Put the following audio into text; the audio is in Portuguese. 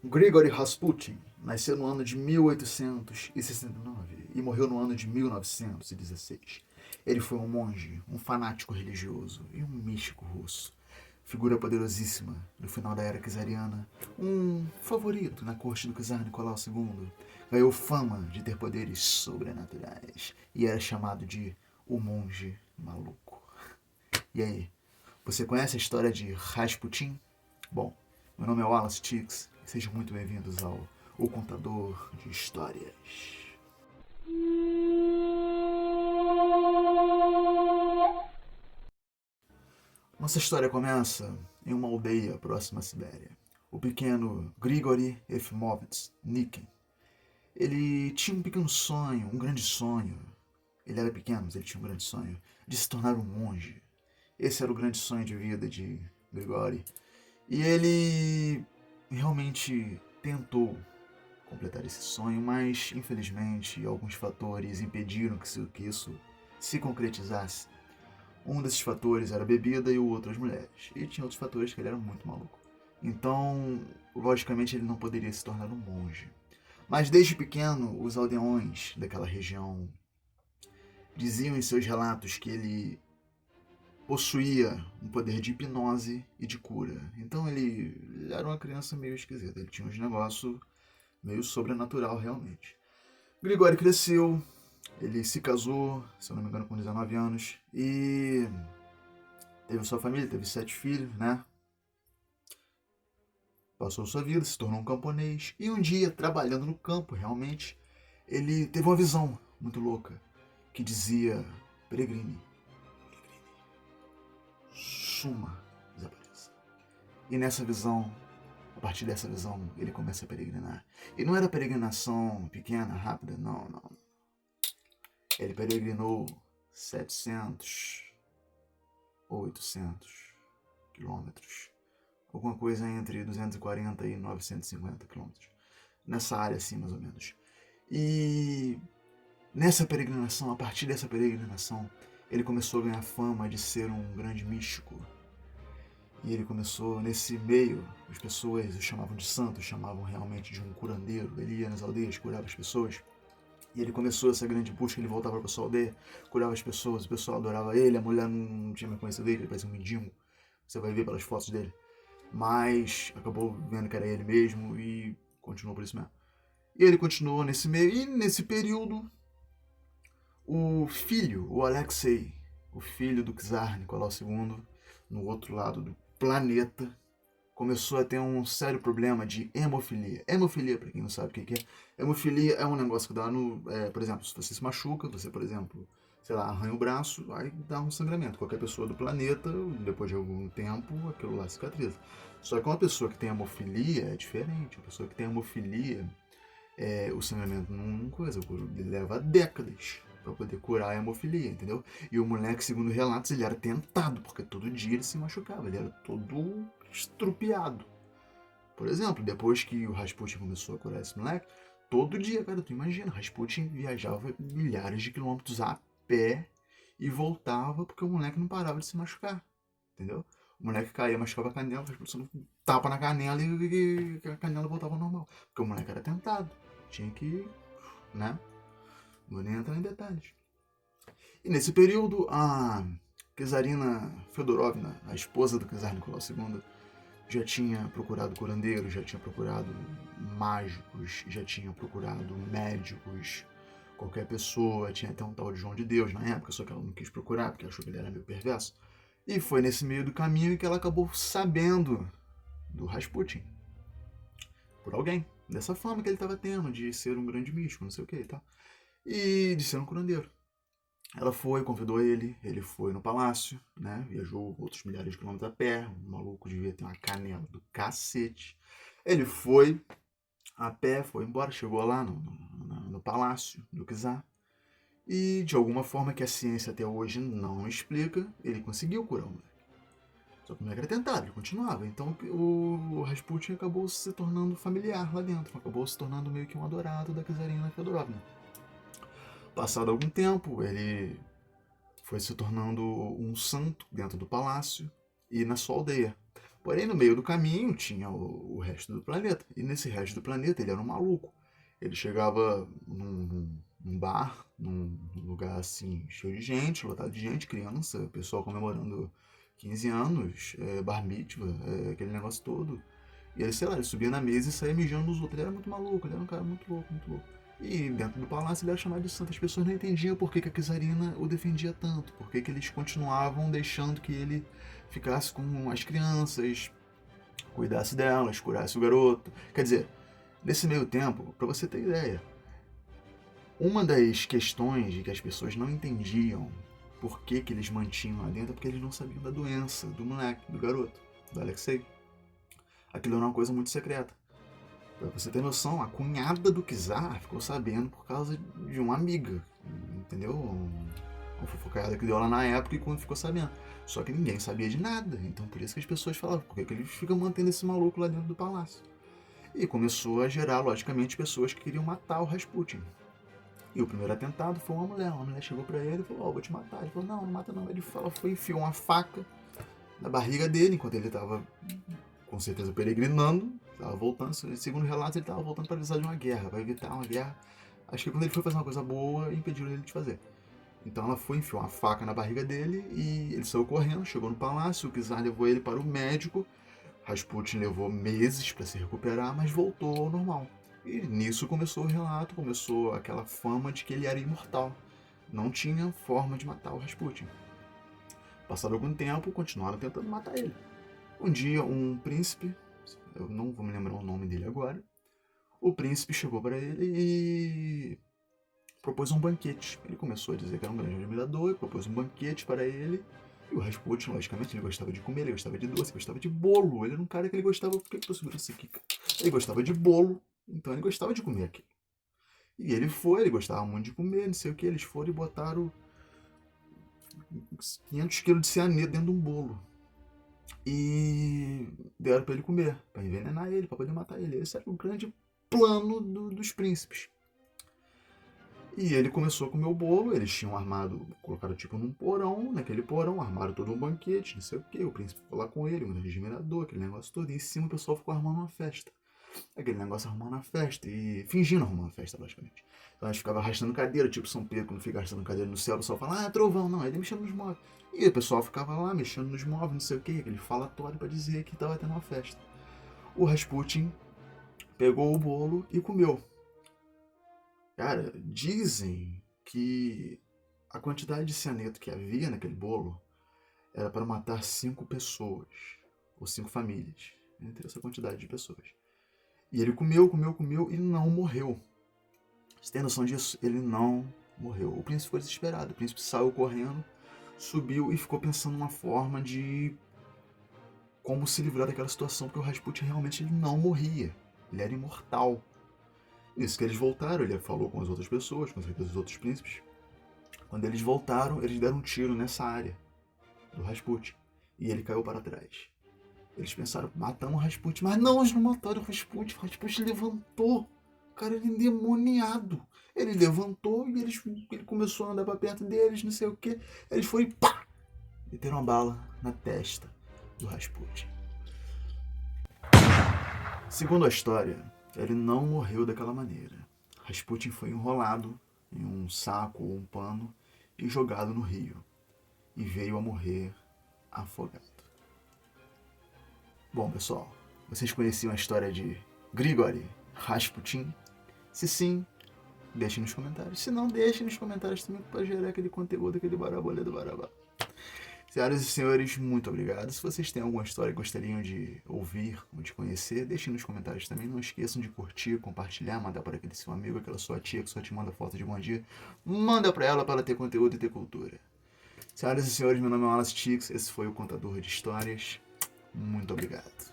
Grigory Rasputin nasceu no ano de 1869 e morreu no ano de 1916. Ele foi um monge, um fanático religioso e um místico russo. Figura poderosíssima no final da era czariana, um favorito na corte do czar Nicolau II. Ganhou fama de ter poderes sobrenaturais e era chamado de o monge maluco. E aí, você conhece a história de Rasputin? Bom, meu nome é Wallace Tix e sejam muito bem-vindos ao O Contador de Histórias. Nossa história começa em uma aldeia próxima à Sibéria. O pequeno Grigory Efimovich Nikin. Ele tinha um pequeno sonho, um grande sonho. Ele era pequeno, mas ele tinha um grande sonho de se tornar um monge. Esse era o grande sonho de vida de Grigory. E ele realmente tentou completar esse sonho, mas infelizmente alguns fatores impediram que isso se concretizasse. Um desses fatores era a bebida e o outro as mulheres. E tinha outros fatores que ele era muito maluco. Então, logicamente, ele não poderia se tornar um monge. Mas desde pequeno, os aldeões daquela região diziam em seus relatos que ele possuía um poder de hipnose e de cura. Então ele era uma criança meio esquisita. Ele tinha uns negócios meio sobrenatural realmente. Grigori cresceu, ele se casou, se eu não me engano, com 19 anos e teve sua família, teve 7 filhos, né? Passou sua vida, se tornou um camponês e um dia, trabalhando no campo, realmente, ele teve uma visão muito louca que dizia: peregrine, suma, desapareça. E nessa visão, a partir dessa visão, ele começa a peregrinar. E não era peregrinação pequena, rápida, não, não. Ele peregrinou 700 ou 800 quilômetros. Alguma coisa entre 240 e 950 quilômetros. Nessa área assim, mais ou menos. E nessa peregrinação, a partir dessa peregrinação, ele começou a ganhar fama de ser um grande místico. E ele começou, nesse meio, as pessoas o chamavam de santo, chamavam realmente de um curandeiro. Ele ia nas aldeias, curava as pessoas. E ele começou essa grande busca, ele voltava para sua aldeia, curava as pessoas, o pessoal adorava ele, a mulher não tinha mais conhecido ele parecia um mendigo, você vai ver pelas fotos dele. Mas acabou vendo que era ele mesmo e continuou por isso mesmo. E ele continuou nesse meio, e nesse período, o filho, o Alexei, o filho do czar Nicolau II, no outro lado do planeta, começou a ter um sério problema de hemofilia. Hemofilia, para quem não sabe o que é, hemofilia é um negócio que dá no... por exemplo, se você se machuca, você, por exemplo, sei lá, arranha o braço, aí dá um sangramento. Qualquer pessoa do planeta, depois de algum tempo, aquilo lá cicatriza. Só que uma pessoa que tem hemofilia é diferente. Uma pessoa que tem hemofilia, o sangramento não coisa, ele leva décadas para poder curar a hemofilia, entendeu? E o moleque, segundo relatos, ele era tentado, porque todo dia ele se machucava, ele era todo estrupiado. Por exemplo, depois que o Rasputin começou a curar esse moleque, todo dia, cara, tu imagina, Rasputin viajava milhares de quilômetros a pé e voltava porque o moleque não parava de se machucar, entendeu? O moleque caía, machucava a canela, o Rasputin tapa na canela e a canela voltava ao normal. Porque o moleque era tentado, tinha que, né? Não vou nem entrar em detalhes. E nesse período, a Czarina Fedorovna, a esposa do czar Nicolau II, já tinha procurado curandeiros, já tinha procurado mágicos, já tinha procurado médicos, qualquer pessoa, tinha até um tal de João de Deus na época, só que ela não quis procurar porque achou que ele era meio perverso. E foi nesse meio do caminho que ela acabou sabendo do Rasputin, por alguém, dessa fama que ele estava tendo de ser um grande místico, não sei o que e tal, e de ser um curandeiro. Ela foi, convidou ele foi no palácio, né? Viajou outros milhares de quilômetros a pé, o maluco devia ter uma canela do cacete. Ele foi a pé, foi embora, chegou lá no palácio do czar. E de alguma forma que a ciência até hoje não explica, ele conseguiu curar o moleque. Só que o moleque era tentado, ele continuava. Então o Rasputin acabou se tornando familiar lá dentro, acabou se tornando meio que um adorado da czarina Fedorovna. Passado algum tempo, ele foi se tornando um santo dentro do palácio e na sua aldeia. Porém, no meio do caminho tinha o resto do planeta. E nesse resto do planeta ele era um maluco. Ele chegava num bar, num lugar assim, cheio de gente, lotado de gente, criança, pessoal comemorando 15 anos, bar mitzvah, aquele negócio todo. E ele, sei lá, ele subia na mesa e saía mijando nos outros. Ele era muito maluco, ele era um cara muito louco, muito louco. E dentro do palácio ele era chamado de santo. As pessoas não entendiam por que a Czarina o defendia tanto, por que eles continuavam deixando que ele ficasse com as crianças, cuidasse delas, curasse o garoto. Quer dizer, nesse meio tempo, para você ter ideia, uma das questões de que as pessoas não entendiam por que eles mantinham lá dentro é porque eles não sabiam da doença do moleque, do garoto, do Alexei. Aquilo era uma coisa muito secreta. Pra você ter noção, a cunhada do Kizar ficou sabendo por causa de uma amiga, entendeu? Uma fofocaiada que deu lá na época e quando ficou sabendo. Só que ninguém sabia de nada, então por isso que as pessoas falavam, por que eles ficam mantendo esse maluco lá dentro do palácio? E começou a gerar, logicamente, pessoas que queriam matar o Rasputin. E o primeiro atentado foi uma mulher chegou pra ele e falou, vou te matar. Ele falou, não mata não. Ele foi, enfiou uma faca na barriga dele, enquanto ele tava, com certeza, peregrinando, tava voltando, segundo relatos, ele tava voltando para avisar de uma guerra, para evitar uma guerra. Acho que quando ele foi fazer uma coisa boa, impediram ele de fazer. Então ela foi, enfiou uma faca na barriga dele e ele saiu correndo, chegou no palácio, o Czar levou ele para o médico. Rasputin levou meses para se recuperar, mas voltou ao normal. E nisso começou o relato, começou aquela fama de que ele era imortal. Não tinha forma de matar o Rasputin. Passado algum tempo, continuaram tentando matar ele. Um dia, um príncipe, eu não vou me lembrar o nome dele agora, o príncipe chegou para ele e propôs um banquete. Ele começou a dizer que era um grande admirador e propôs um banquete para ele. E o Rasputin, logicamente, ele gostava de comer, ele gostava de doce, gostava de bolo. Ele era um cara que ele gostava... Por que eu tô segurando isso aqui, cara? Ele gostava de bolo, então ele gostava de comer aquilo. E ele foi, ele gostava muito de comer, não sei o que. Eles foram e botaram 500 quilos de cianeto dentro de um bolo. E deram pra ele comer, pra envenenar ele, pra poder matar ele. Esse era o grande plano dos príncipes. E ele começou a comer o bolo, eles tinham armado, colocaram tipo num porão, naquele porão, armaram todo um banquete, não sei o que, o príncipe foi lá com ele, um grande admirador, aquele negócio todo, e em cima o pessoal ficou armando uma festa. Aquele negócio arrumando uma festa, e fingindo arrumar uma festa, logicamente. Então a gente ficava arrastando cadeira, tipo São Pedro, quando fica arrastando cadeira no céu, o pessoal fala, trovão, não, ele mexendo nos móveis. E o pessoal ficava lá, mexendo nos móveis, não sei o que, aquele falatório pra dizer que tava tendo uma festa. O Rasputin pegou o bolo e comeu. Cara, dizem que a quantidade de cianeto que havia naquele bolo era para matar 5 pessoas, ou 5 famílias, entre essa quantidade de pessoas. E ele comeu e não morreu. Você tem noção disso? Ele não morreu. O príncipe ficou desesperado. O príncipe saiu correndo, subiu e ficou pensando numa forma de como se livrar daquela situação, porque o Rasputin realmente ele não morria. Ele era imortal. Nisso que eles voltaram, ele falou com as outras pessoas, com certeza os outros príncipes. Quando eles voltaram, eles deram um tiro nessa área do Rasputin. E ele caiu para trás. Eles pensaram, matamos o Rasputin. Mas não, eles não mataram o Rasputin. O Rasputin levantou. O cara era endemoniado. Ele levantou e ele começou a andar para perto deles, não sei o que. Eles foram e pá! Meteram uma bala na testa do Rasputin. Segundo a história, ele não morreu daquela maneira. Rasputin foi enrolado em um saco ou um pano e jogado no rio. E veio a morrer afogado. Bom, pessoal, vocês conheciam a história de Grigori Rasputin? Se sim, deixem nos comentários. Se não, deixem nos comentários também para gerar aquele conteúdo, aquele barabolê do barabá. Senhoras e senhores, muito obrigado. Se vocês têm alguma história que gostariam de ouvir ou de conhecer, deixem nos comentários também. Não esqueçam de curtir, compartilhar, mandar para aquele seu amigo, aquela sua tia que só te manda foto de bom dia. Manda para ela ter conteúdo e ter cultura. Senhoras e senhores, meu nome é Wallace Tix, esse foi o Contador de Histórias. Muito obrigado.